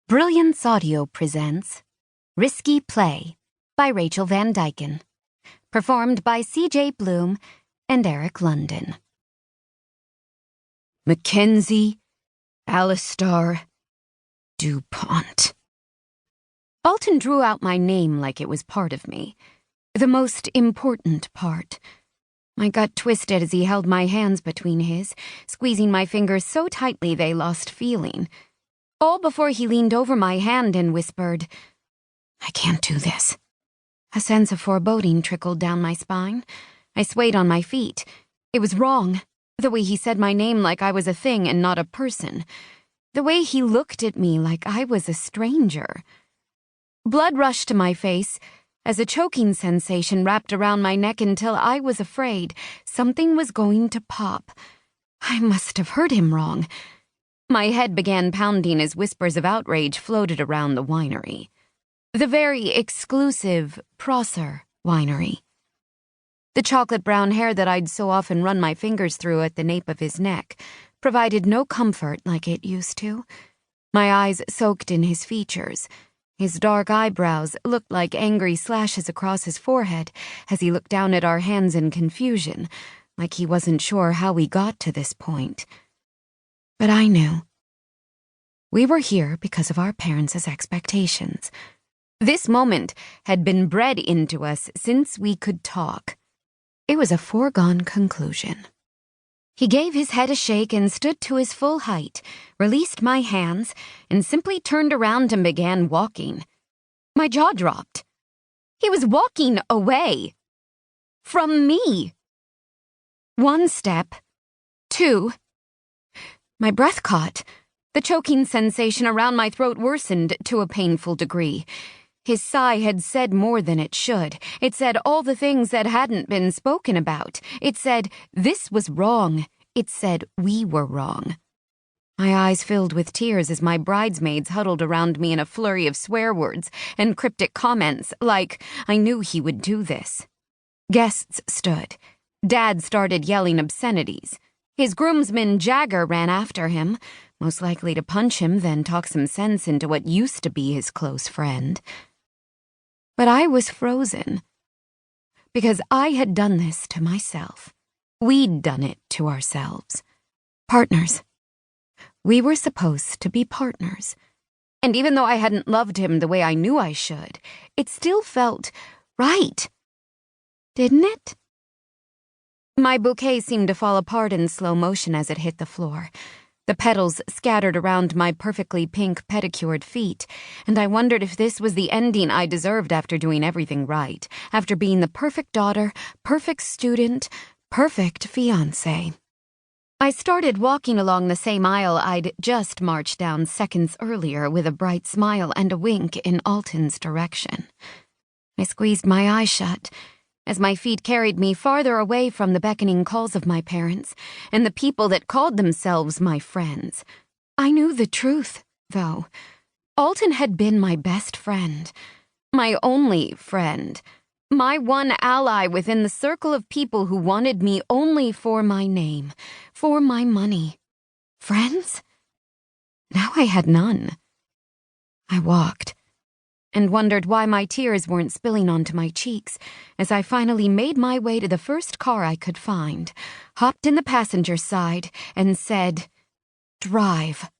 Brilliance Audio presents Risky Play by Rachel Van Dyken, performed by C.J. Bloom and Eric London. Mackenzie Dupont. Alton drew out my name like it was part of me, the most important part. My gut twisted as he held my hands between his, squeezing my fingers so tightly they lost feeling. All before he leaned over my hand and whispered, "I can't do this." A sense of foreboding trickled down my spine. I swayed on my feet. It was wrong, the way he said my name like I was a thing and not a person. The way he looked at me like I was a stranger. Blood rushed to my face as a choking sensation wrapped around my neck until I was afraid something was going to pop. I must have heard him wrong. My head began pounding as whispers of outrage floated around the winery. The very exclusive Prosser winery. The chocolate-brown hair that I'd so often run my fingers through at the nape of his neck provided no comfort like it used to. My eyes soaked in his features. His dark eyebrows looked like angry slashes across his forehead as he looked down at our hands in confusion, like he wasn't sure how we got to this point. But I knew. We were here because of our parents' expectations. This moment had been bred into us since we could talk. It was a foregone conclusion. He gave his head a shake and stood to his full height, released my hands, and simply turned around and began walking. My jaw dropped. He was walking away. From me. 1 step. 2. My breath caught. The choking sensation around my throat worsened to a painful degree. His sigh had said more than it should. It said all the things that hadn't been spoken about. It said this was wrong. It said we were wrong. My eyes filled with tears as my bridesmaids huddled around me in a flurry of swear words and cryptic comments like I knew he would do this. Guests stood. Dad started yelling obscenities. His groomsman Jagger ran after him, most likely to punch him, then talk some sense into what used to be his close friend. But I was frozen. Because I had done this to myself. We'd done it to ourselves. Partners. We were supposed to be partners. And even though I hadn't loved him the way I knew I should, it still felt right. Didn't it? My bouquet seemed to fall apart in slow motion as it hit the floor. The petals scattered around my perfectly pink pedicured feet, and I wondered if this was the ending I deserved after doing everything right, after being the perfect daughter, perfect student, perfect fiancé. I started walking along the same aisle I'd just marched down seconds earlier with a bright smile and a wink in Alton's direction. I squeezed my eyes shut as my feet carried me farther away from the beckoning calls of my parents and the people that called themselves my friends. I knew the truth, though. Alton had been my best friend, my only friend, my one ally within the circle of people who wanted me only for my name, for my money. Friends? Now I had none. I walked and wondered why my tears weren't spilling onto my cheeks as I finally made my way to the first car I could find, hopped in the passenger side, and said, "Drive."